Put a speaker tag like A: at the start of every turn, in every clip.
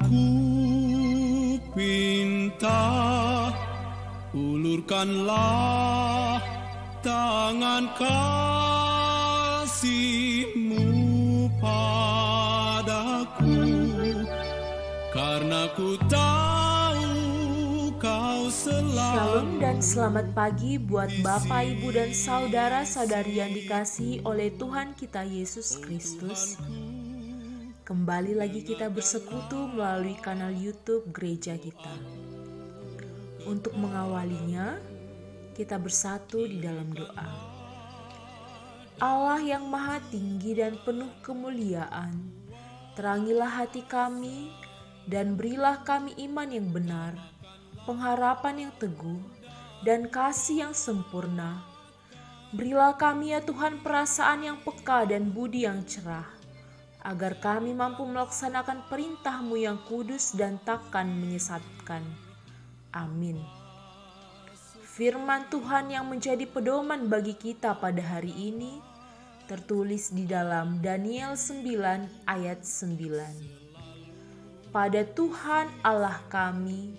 A: ku pinta, ulurkanlah tangan kasih-Mu padaku, karena ku tahu Kau selalu.
B: Shalom dan selamat pagi buat Bapak, Ibu, dan saudara-saudari yang dikasihi oleh Tuhan kita Yesus Kristus. Kembali lagi kita bersekutu melalui kanal YouTube gereja kita. Untuk mengawalinya, kita bersatu di dalam doa. Allah yang maha tinggi dan penuh kemuliaan, terangilah hati kami dan berilah kami iman yang benar, pengharapan yang teguh, dan kasih yang sempurna. Berilah kami ya Tuhan perasaan yang peka dan budi yang cerah, agar kami mampu melaksanakan perintah-Mu yang kudus dan takkan menyesatkan. Amin. Firman Tuhan yang menjadi pedoman bagi kita pada hari ini tertulis di dalam Daniel 9 ayat 9. Pada Tuhan Allah kami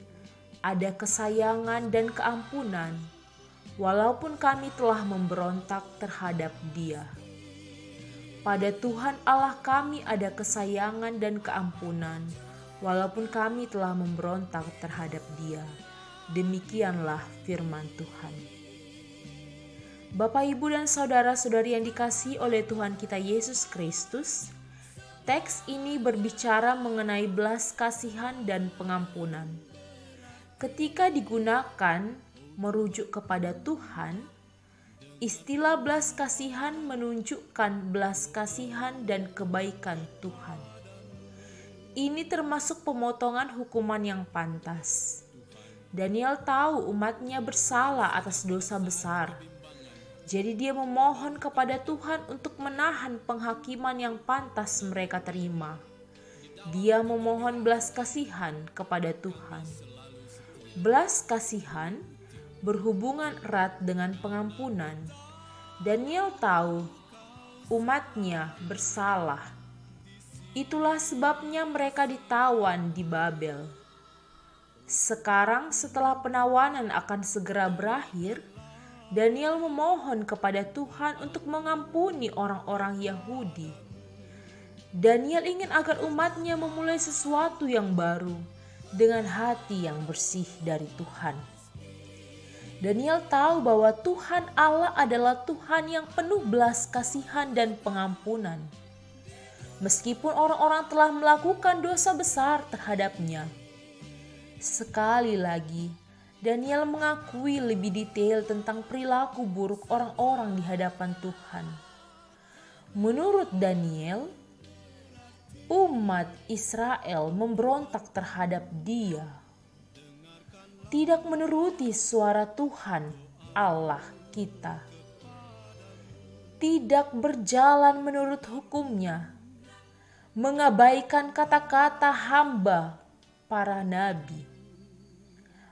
B: ada kesayangan dan keampunan, walaupun kami telah memberontak terhadap Dia. Pada Tuhan Allah kami ada kesayangan dan keampunan, walaupun kami telah memberontak terhadap Dia. Demikianlah firman Tuhan. Bapak, Ibu, dan saudara-saudari yang dikasihi oleh Tuhan kita Yesus Kristus, teks ini berbicara mengenai belas kasihan dan pengampunan. Ketika digunakan merujuk kepada Tuhan, istilah belas kasihan menunjukkan belas kasihan dan kebaikan Tuhan. Ini termasuk pemotongan hukuman yang pantas. Daniel tahu umatnya bersalah atas dosa besar. Jadi dia memohon kepada Tuhan untuk menahan penghakiman yang pantas mereka terima. Dia memohon belas kasihan kepada Tuhan. Belas kasihan berhubungan erat dengan pengampunan. Daniel tahu umatnya bersalah. Itulah sebabnya mereka ditawan di Babel. Sekarang setelah penawanan akan segera berakhir, Daniel memohon kepada Tuhan untuk mengampuni orang-orang Yahudi. Daniel ingin agar umatnya memulai sesuatu yang baru dengan hati yang bersih dari Tuhan. Daniel tahu bahwa Tuhan Allah adalah Tuhan yang penuh belas kasihan dan pengampunan. Meskipun orang-orang telah melakukan dosa besar terhadapnya. Sekali lagi, Daniel mengakui lebih detail tentang perilaku buruk orang-orang di hadapan Tuhan. Menurut Daniel, umat Israel memberontak terhadap Dia, tidak menuruti suara Tuhan Allah kita, tidak berjalan menurut hukum-Nya, mengabaikan kata-kata hamba para nabi,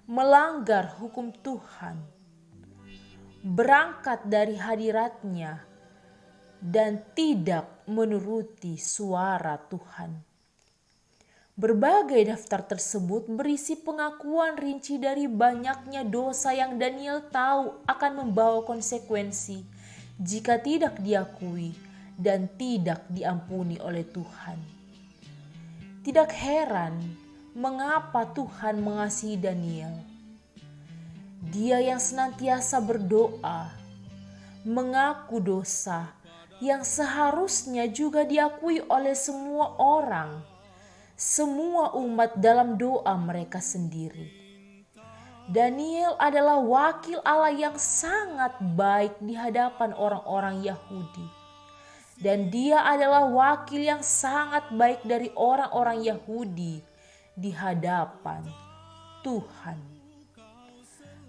B: melanggar hukum Tuhan, berangkat dari hadirat-Nya, dan tidak menuruti suara Tuhan. Berbagai daftar tersebut berisi pengakuan rinci dari banyaknya dosa yang Daniel tahu akan membawa konsekuensi jika tidak diakui dan tidak diampuni oleh Tuhan. Tidak heran mengapa Tuhan mengasihi Daniel. Dia yang senantiasa berdoa, mengaku dosa yang seharusnya juga diakui oleh semua orang, semua umat dalam doa mereka sendiri. Daniel adalah wakil Allah yang sangat baik di hadapan orang-orang Yahudi. Dan dia adalah wakil yang sangat baik dari orang-orang Yahudi di hadapan Tuhan.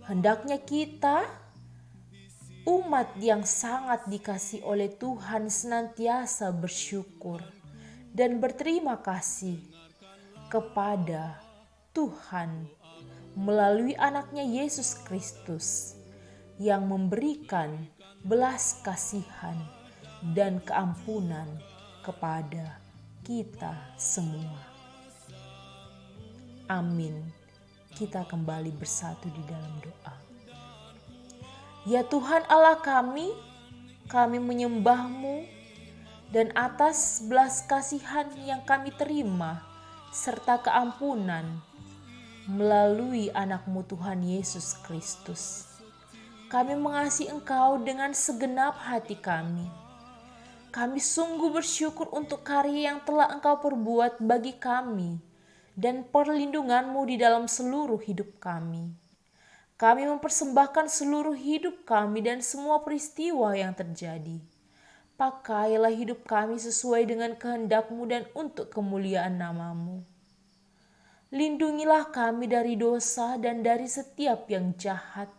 B: Hendaknya kita, umat yang sangat dikasihi oleh Tuhan, senantiasa bersyukur dan berterima kasih kepada Tuhan melalui anaknya Yesus Kristus yang memberikan belas kasihan dan keampunan kepada kita semua. Amin. Kita kembali bersatu di dalam doa. Ya Tuhan Allah kami menyembah-Mu, dan atas belas kasihan yang kami terima serta keampunan melalui anak-Mu Tuhan Yesus Kristus. Kami mengasihi Engkau dengan segenap hati kami. Kami sungguh bersyukur untuk karya yang telah Engkau perbuat bagi kami dan perlindungan-Mu di dalam seluruh hidup kami. Kami mempersembahkan seluruh hidup kami dan semua peristiwa yang terjadi. Pakailah hidup kami sesuai dengan kehendak-Mu dan untuk kemuliaan nama-Mu. Lindungilah kami dari dosa dan dari setiap yang jahat,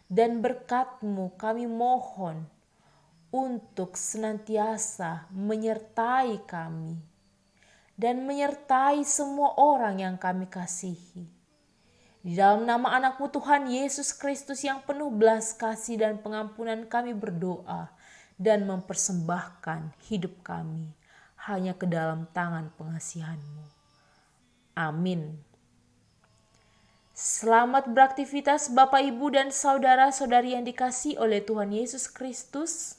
B: dan berkat-Mu kami mohon untuk senantiasa menyertai kami dan menyertai semua orang yang kami kasihi. Di dalam nama anak-Mu Tuhan Yesus Kristus yang penuh belas kasih dan pengampunan, kami berdoa dan mempersembahkan hidup kami hanya ke dalam tangan pengasihan-Mu. Amin. Selamat beraktivitas Bapak, Ibu, dan saudara-saudari yang dikasihi oleh Tuhan Yesus Kristus.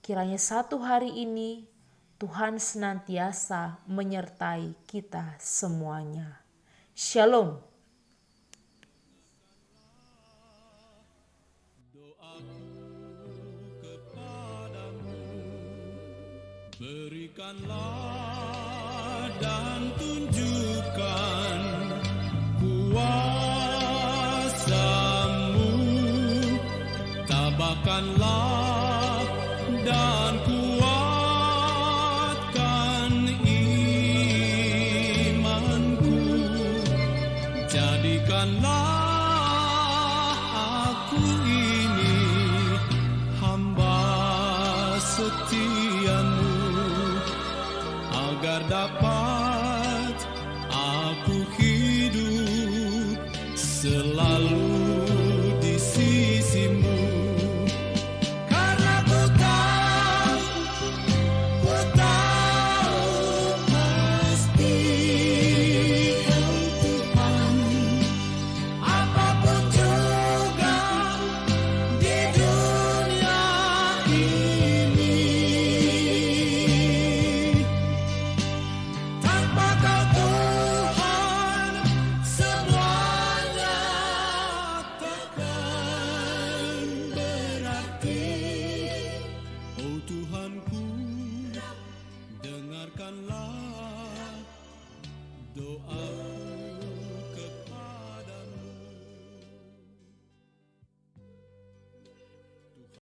B: Kiranya satu hari ini Tuhan senantiasa menyertai kita semuanya. Shalom.
A: Berikanlah dan tunjukkan kuasa-Mu, tabahkanlah dan kuatkan imanku, jadikanlah aku ini hamba setia-Mu, agar dapat aku hidup selalu di sisi-Mu. Karena ku tahu pasti Engkau Tuhan, apapun juga di dunia ini. Tanpa Kau Tuhan, semuanya takkan berarti. Oh Tuhanku, dengarkanlah doa.